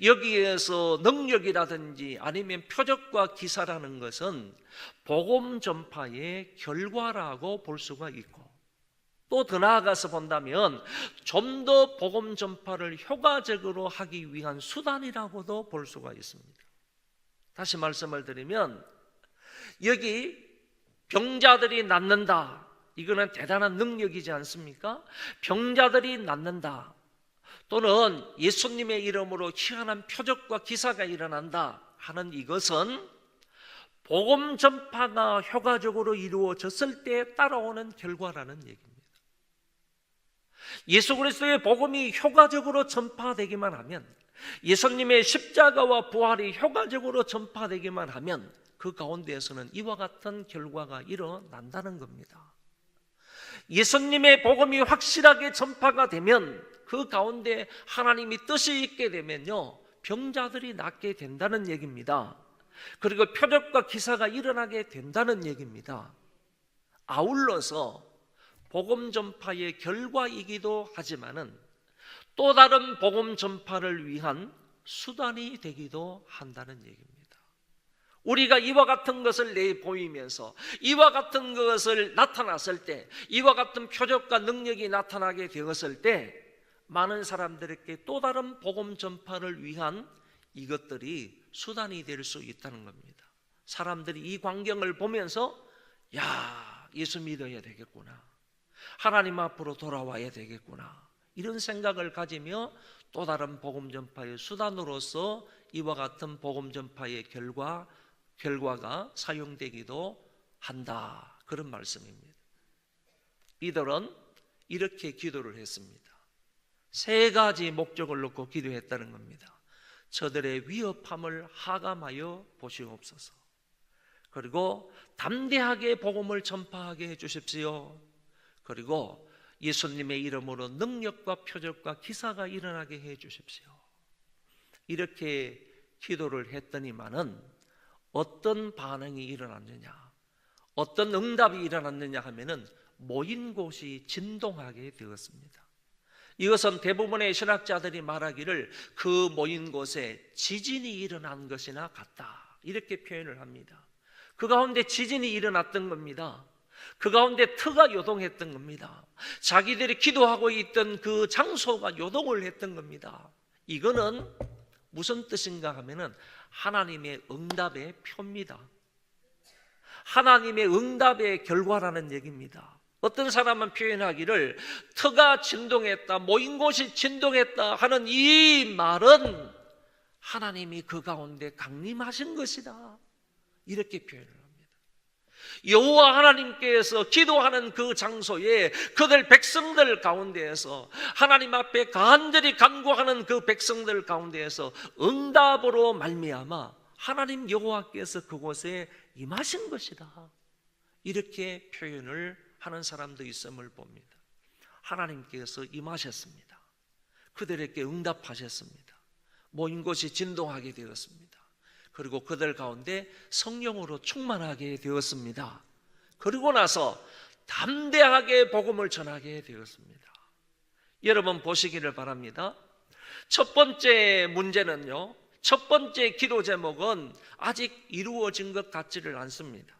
여기에서 능력이라든지 아니면 표적과 기사라는 것은 복음 전파의 결과라고 볼 수가 있고 또 더 나아가서 본다면 좀 더 복음 전파를 효과적으로 하기 위한 수단이라고도 볼 수가 있습니다. 다시 말씀을 드리면 여기 병자들이 낫는다, 이거는 대단한 능력이지 않습니까? 병자들이 낫는다, 또는 예수님의 이름으로 희한한 표적과 기사가 일어난다 하는 이것은 복음 전파가 효과적으로 이루어졌을 때 따라오는 결과라는 얘기입니다. 예수 그리스도의 복음이 효과적으로 전파되기만 하면, 예수님의 십자가와 부활이 효과적으로 전파되기만 하면 그 가운데에서는 이와 같은 결과가 일어난다는 겁니다. 예수님의 복음이 확실하게 전파가 되면 그 가운데 하나님이 뜻이 있게 되면요, 병자들이 낫게 된다는 얘기입니다. 그리고 표적과 기사가 일어나게 된다는 얘기입니다. 아울러서 복음 전파의 결과이기도 하지만은 또 다른 복음 전파를 위한 수단이 되기도 한다는 얘기입니다. 우리가 이와 같은 것을 내보이면서, 이와 같은 것을 나타났을 때, 이와 같은 표적과 능력이 나타나게 되었을 때 많은 사람들에게 또 다른 복음 전파를 위한 이것들이 수단이 될 수 있다는 겁니다. 사람들이 이 광경을 보면서 야, 예수 믿어야 되겠구나, 하나님 앞으로 돌아와야 되겠구나, 이런 생각을 가지며 또 다른 복음 전파의 수단으로서 이와 같은 복음 전파의 결과가 사용되기도 한다, 그런 말씀입니다. 이들은 이렇게 기도를 했습니다. 세 가지 목적을 놓고 기도했다는 겁니다. 저들의 위협함을 하감하여 보시옵소서. 그리고 담대하게 복음을 전파하게 해주십시오. 그리고 예수님의 이름으로 능력과 표적과 기사가 일어나게 해주십시오. 이렇게 기도를 했더니만은 어떤 반응이 일어났느냐, 어떤 응답이 일어났느냐 하면은 모인 곳이 진동하게 되었습니다. 이것은 대부분의 신학자들이 말하기를 그 모인 곳에 지진이 일어난 것이나 같다, 이렇게 표현을 합니다. 그 가운데 지진이 일어났던 겁니다. 그 가운데 터가 요동했던 겁니다. 자기들이 기도하고 있던 그 장소가 요동을 했던 겁니다. 이거는 무슨 뜻인가 하면은 하나님의 응답의 표입니다. 하나님의 응답의 결과라는 얘기입니다. 어떤 사람은 표현하기를 터가 진동했다, 모인 곳이 진동했다 하는 이 말은 하나님이 그 가운데 강림하신 것이다, 이렇게 표현을 합니다. 여호와 하나님께서 기도하는 그 장소에 그들 백성들 가운데에서, 하나님 앞에 간절히 간구하는 그 백성들 가운데에서 응답으로 말미암아 하나님 여호와께서 그곳에 임하신 것이다, 이렇게 표현을 하는 사람도 있음을 봅니다. 하나님께서 임하셨습니다. 그들에게 응답하셨습니다. 모인 곳이 진동하게 되었습니다. 그리고 그들 가운데 성령으로 충만하게 되었습니다. 그리고 나서 담대하게 복음을 전하게 되었습니다. 여러분 보시기를 바랍니다. 첫 번째 문제는요, 첫 번째 기도 제목은 아직 이루어진 것 같지를 않습니다.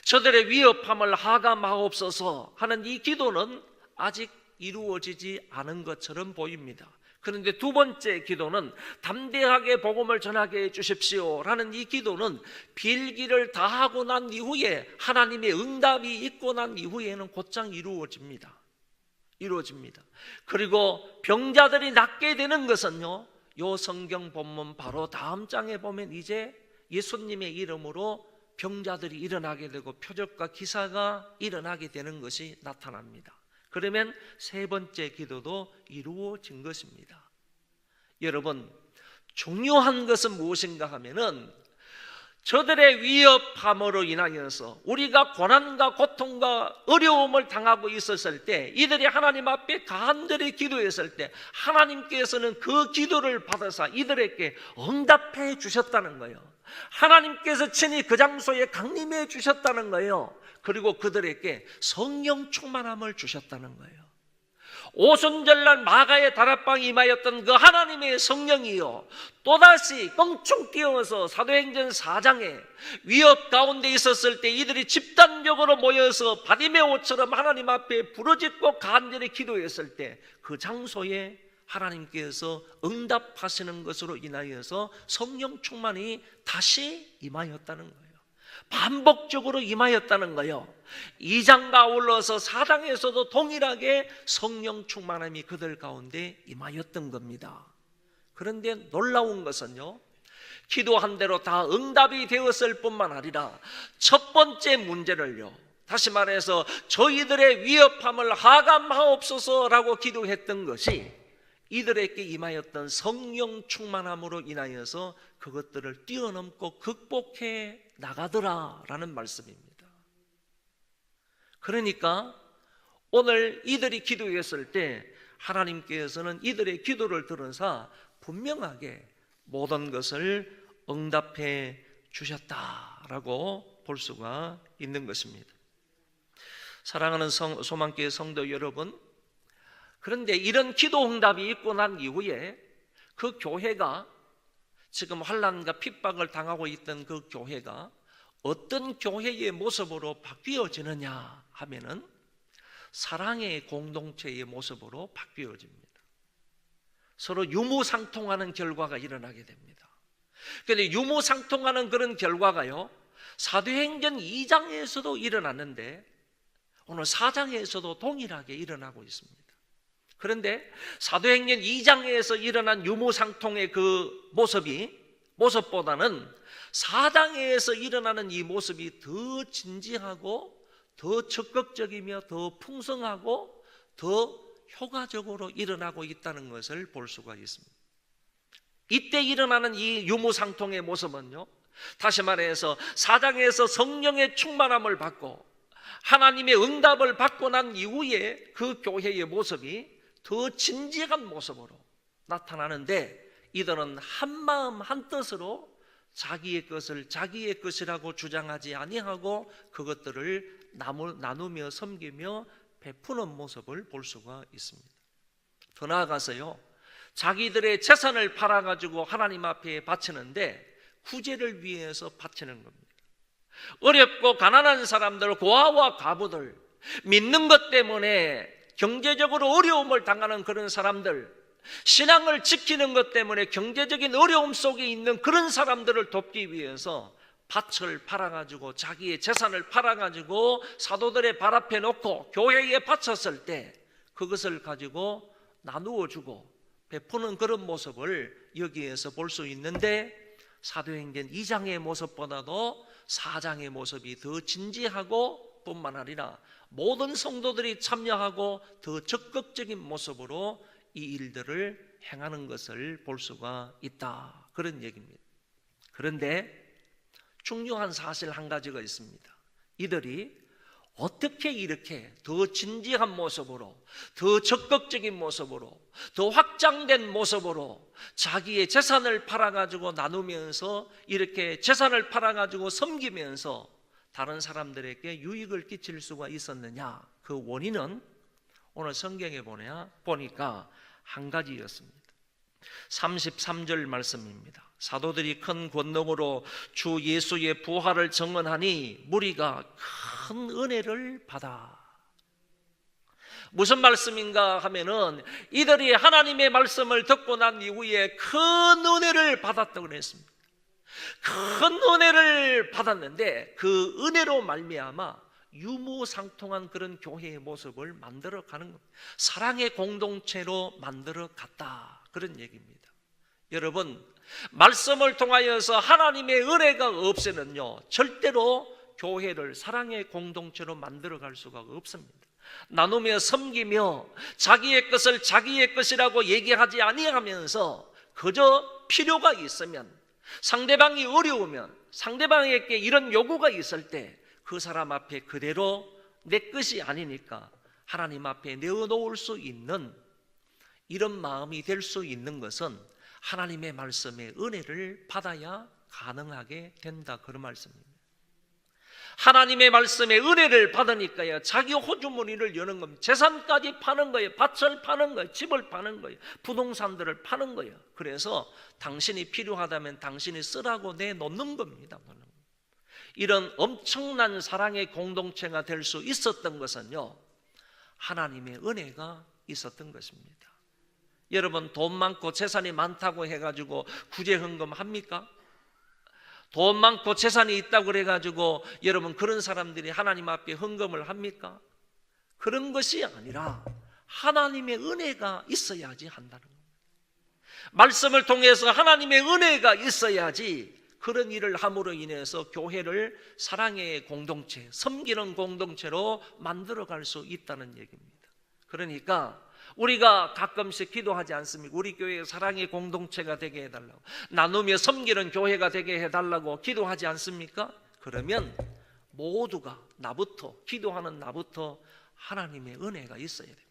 저들의 위협함을 하감하옵소서 하는 이 기도는 아직 이루어지지 않은 것처럼 보입니다. 그런데 두 번째 기도는 담대하게 복음을 전하게 해주십시오 라는 이 기도는 빌기를 다하고 난 이후에, 하나님의 응답이 있고 난 이후에는 곧장 이루어집니다. 그리고 병자들이 낫게 되는 것은요, 요 성경 본문 바로 다음 장에 보면 이제 예수님의 이름으로 병자들이 일어나게 되고 표적과 기사가 일어나게 되는 것이 나타납니다. 그러면 세 번째 기도도 이루어진 것입니다. 여러분, 중요한 것은 무엇인가 하면은 저들의 위협함으로 인하여서 우리가 고난과 고통과 어려움을 당하고 있었을 때, 이들이 하나님 앞에 간절히 기도했을 때 하나님께서는 그 기도를 받아서 이들에게 응답해 주셨다는 거예요. 하나님께서 친히 그 장소에 강림해 주셨다는 거예요. 그리고 그들에게 성령 충만함을 주셨다는 거예요. 오순절날 마가의 다락방에 임하였던 그 하나님의 성령이요, 또다시 껑충 뛰어서 사도행전 4장에 위협 가운데 있었을 때 이들이 집단적으로 모여서 바디메오처럼 하나님 앞에 부르짖고 간절히 기도했을 때 그 장소에 하나님께서 응답하시는 것으로 인하여서 성령 충만이 다시 임하였다는 거예요. 반복적으로 임하였다는 거예요. 2장과 아울러서 4장에서도 동일하게 성령 충만함이 그들 가운데 임하였던 겁니다. 그런데 놀라운 것은요, 기도한 대로 다 응답이 되었을 뿐만 아니라 첫 번째 문제를요, 다시 말해서 저희들의 위협함을 하감하옵소서라고 기도했던 것이 이들에게 임하였던 성령 충만함으로 인하여서 그것들을 뛰어넘고 극복해 나가더라라는 말씀입니다. 그러니까 오늘 이들이 기도했을 때 하나님께서는 이들의 기도를 들으사 분명하게 모든 것을 응답해 주셨다라고 볼 수가 있는 것입니다. 사랑하는 소망교회 성도 여러분, 그런데 이런 기도 응답이 있고 난 이후에 그 교회가, 지금 환난과 핍박을 당하고 있던 그 교회가 어떤 교회의 모습으로 바뀌어지느냐 하면은 사랑의 공동체의 모습으로 바뀌어집니다. 서로 유무상통하는 결과가 일어나게 됩니다. 그런데 유무상통하는 그런 결과가요, 사도행전 2장에서도 일어났는데 오늘 4장에서도 동일하게 일어나고 있습니다. 그런데 사도행전 2장에서 일어난 유무상통의 그 모습보다는 4장에서 일어나는 이 모습이 더 진지하고 더 적극적이며 더 풍성하고 더 효과적으로 일어나고 있다는 것을 볼 수가 있습니다. 이때 일어나는 이 유무상통의 모습은요, 다시 말해서 4장에서 성령의 충만함을 받고 하나님의 응답을 받고 난 이후에 그 교회의 모습이 더 진지한 모습으로 나타나는데, 이들은 한마음 한뜻으로 자기의 것을 자기의 것이라고 주장하지 아니하고 그것들을 나누며 섬기며 베푸는 모습을 볼 수가 있습니다. 더 나아가서요, 자기들의 재산을 팔아가지고 하나님 앞에 바치는데 구제를 위해서 바치는 겁니다. 어렵고 가난한 사람들, 고아와 과부들, 믿는 것 때문에 경제적으로 어려움을 당하는 그런 사람들, 신앙을 지키는 것 때문에 경제적인 어려움 속에 있는 그런 사람들을 돕기 위해서 밭을 팔아가지고 자기의 재산을 팔아가지고 사도들의 발 앞에 놓고 교회에 바쳤을 때 그것을 가지고 나누어 주고 베푸는 그런 모습을 여기에서 볼 수 있는데, 사도행전 2장의 모습보다도 4장의 모습이 더 진지하고 뿐만 아니라 모든 성도들이 참여하고 더 적극적인 모습으로 이 일들을 행하는 것을 볼 수가 있다, 그런 얘기입니다. 그런데 중요한 사실 한 가지가 있습니다. 이들이 어떻게 이렇게 더 진지한 모습으로, 더 적극적인 모습으로, 더 확장된 모습으로 자기의 재산을 팔아가지고 나누면서, 이렇게 재산을 팔아가지고 섬기면서 다른 사람들에게 유익을 끼칠 수가 있었느냐? 그 원인은 오늘 성경에 보니까 한 가지였습니다. 33절 말씀입니다. 사도들이 큰 권능으로 주 예수의 부활을 증언하니 무리가 큰 은혜를 받아. 무슨 말씀인가 하면은 이들이 하나님의 말씀을 듣고 난 이후에 큰 은혜를 받았다고 그랬습니다. 큰 은혜를 받았는데 그 은혜로 말미암아 유무상통한 그런 교회의 모습을 만들어가는 겁니다. 사랑의 공동체로 만들어갔다, 그런 얘기입니다. 여러분, 말씀을 통하여서 하나님의 은혜가 없으면요 절대로 교회를 사랑의 공동체로 만들어갈 수가 없습니다. 나누며 섬기며 자기의 것을 자기의 것이라고 얘기하지 아니하면서 그저 필요가 있으면, 상대방이 어려우면, 상대방에게 이런 요구가 있을 때 그 사람 앞에 그대로 내 것이 아니니까 하나님 앞에 내어놓을 수 있는 이런 마음이 될 수 있는 것은 하나님의 말씀의 은혜를 받아야 가능하게 된다, 그런 말씀입니다. 하나님의 말씀의 은혜를 받으니까요 자기 호주머니를 여는 겁니다. 재산까지 파는 거예요. 밭을 파는 거예요. 집을 파는 거예요. 부동산들을 파는 거예요. 그래서 당신이 필요하다면 당신이 쓰라고 내놓는 겁니다. 이런 엄청난 사랑의 공동체가 될 수 있었던 것은요 하나님의 은혜가 있었던 것입니다. 여러분, 돈 많고 재산이 많다고 해가지고 구제헌금 합니까? 돈 많고 재산이 있다고 그래가지고 여러분 그런 사람들이 하나님 앞에 헌금을 합니까? 그런 것이 아니라 하나님의 은혜가 있어야지 한다는 겁니다. 말씀을 통해서 하나님의 은혜가 있어야지 그런 일을 함으로 인해서 교회를 사랑의 공동체, 섬기는 공동체로 만들어갈 수 있다는 얘기입니다. 그러니까 우리가 가끔씩 기도하지 않습니까? 우리 교회 사랑의 공동체가 되게 해달라고, 나누며 섬기는 교회가 되게 해달라고 기도하지 않습니까? 그러면 모두가 나부터, 기도하는 나부터 하나님의 은혜가 있어야 됩니다.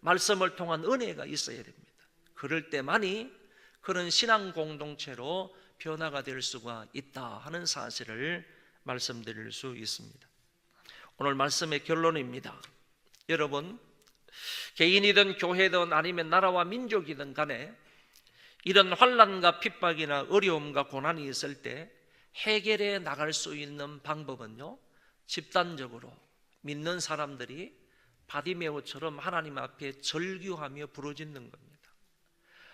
말씀을 통한 은혜가 있어야 됩니다. 그럴 때만이 그런 신앙 공동체로 변화가 될 수가 있다 하는 사실을 말씀드릴 수 있습니다. 오늘 말씀의 결론입니다. 여러분, 개인이든 교회든 아니면 나라와 민족이든 간에 이런 환난과 핍박이나 어려움과 고난이 있을 때 해결해 나갈 수 있는 방법은요, 집단적으로 믿는 사람들이 바디메오처럼 하나님 앞에 절규하며 부르짖는 겁니다.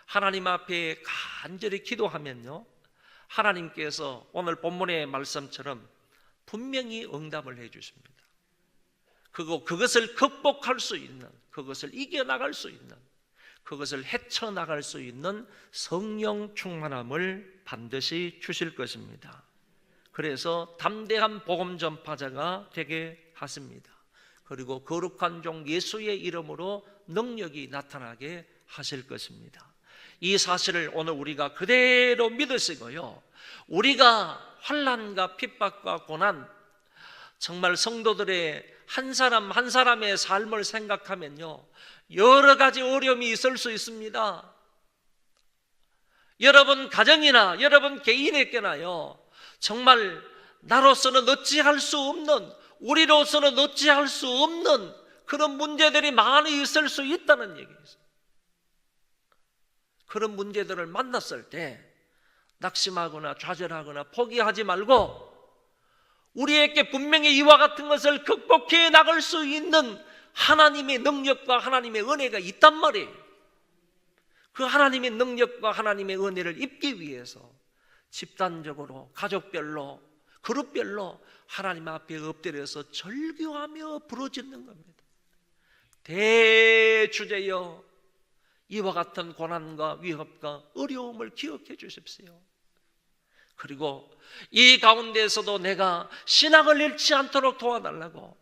하나님 앞에 간절히 기도하면요, 하나님께서 오늘 본문의 말씀처럼 분명히 응답을 해 주십니다. 그것을 극복할 수 있는, 그것을 이겨나갈 수 있는, 그것을 헤쳐나갈 수 있는 성령 충만함을 반드시 주실 것입니다. 그래서 담대한 복음 전파자가 되게 하십니다. 그리고 거룩한 종 예수의 이름으로 능력이 나타나게 하실 것입니다. 이 사실을 오늘 우리가 그대로 믿으시고요, 우리가 환난과 핍박과 고난, 정말 성도들의 한 사람 한 사람의 삶을 생각하면요, 여러 가지 어려움이 있을 수 있습니다. 여러분 가정이나 여러분 개인에게나요, 정말 나로서는 어찌할 수 없는, 우리로서는 어찌할 수 없는 그런 문제들이 많이 있을 수 있다는 얘기예요. 그런 문제들을 만났을 때 낙심하거나 좌절하거나 포기하지 말고 우리에게 분명히 이와 같은 것을 극복해 나갈 수 있는 하나님의 능력과 하나님의 은혜가 있단 말이에요. 그 하나님의 능력과 하나님의 은혜를 입기 위해서 집단적으로, 가족별로, 그룹별로 하나님 앞에 엎드려서 절규하며 부르짖는 겁니다. 대주제여, 이와 같은 고난과 위협과 어려움을 기억해 주십시오. 그리고 이 가운데에서도 내가 신앙을 잃지 않도록 도와달라고,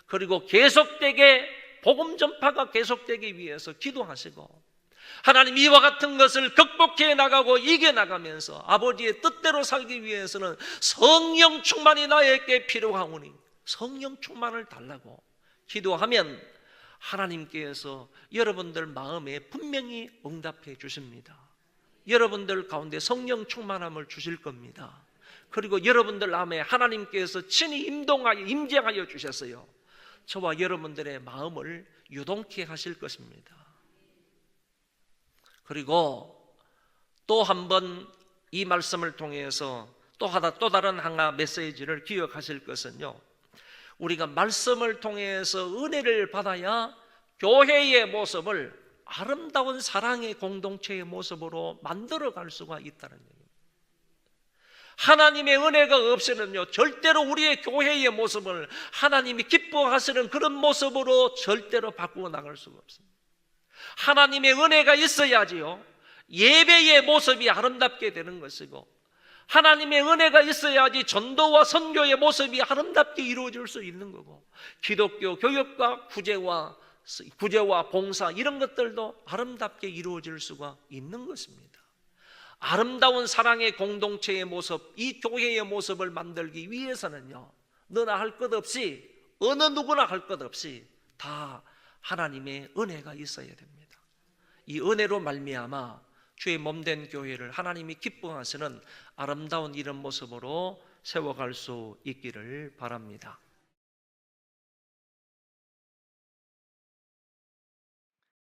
그리고 계속되게 복음 전파가 계속되기 위해서 기도하시고, 하나님 이와 같은 것을 극복해 나가고 이겨나가면서 아버지의 뜻대로 살기 위해서는 성령 충만이 나에게 필요하오니 성령 충만을 달라고 기도하면 하나님께서 여러분들 마음에 분명히 응답해 주십니다. 여러분들 가운데 성령 충만함을 주실 겁니다. 그리고 여러분들 마음에 하나님께서 친히 임재하여 주셨어요. 저와 여러분들의 마음을 유동케 하실 것입니다. 그리고 또 한 번 이 말씀을 통해서 또 다른 하나 메시지를 기억하실 것은요, 우리가 말씀을 통해서 은혜를 받아야 교회의 모습을 아름다운 사랑의 공동체의 모습으로 만들어갈 수가 있다는 얘기입니다. 하나님의 은혜가 없이는요, 절대로 우리의 교회의 모습을 하나님이 기뻐하시는 그런 모습으로 절대로 바꾸어 나갈 수가 없습니다. 하나님의 은혜가 있어야지요, 예배의 모습이 아름답게 되는 것이고, 하나님의 은혜가 있어야지 전도와 선교의 모습이 아름답게 이루어질 수 있는 거고, 기독교 교육과 구제와 봉사 이런 것들도 아름답게 이루어질 수가 있는 것입니다. 아름다운 사랑의 공동체의 모습, 이 교회의 모습을 만들기 위해서는요, 너나 할 것 없이, 어느 누구나 할 것 없이 다 하나님의 은혜가 있어야 됩니다. 이 은혜로 말미암아 주의 몸된 교회를 하나님이 기뻐하시는 아름다운 이런 모습으로 세워갈 수 있기를 바랍니다.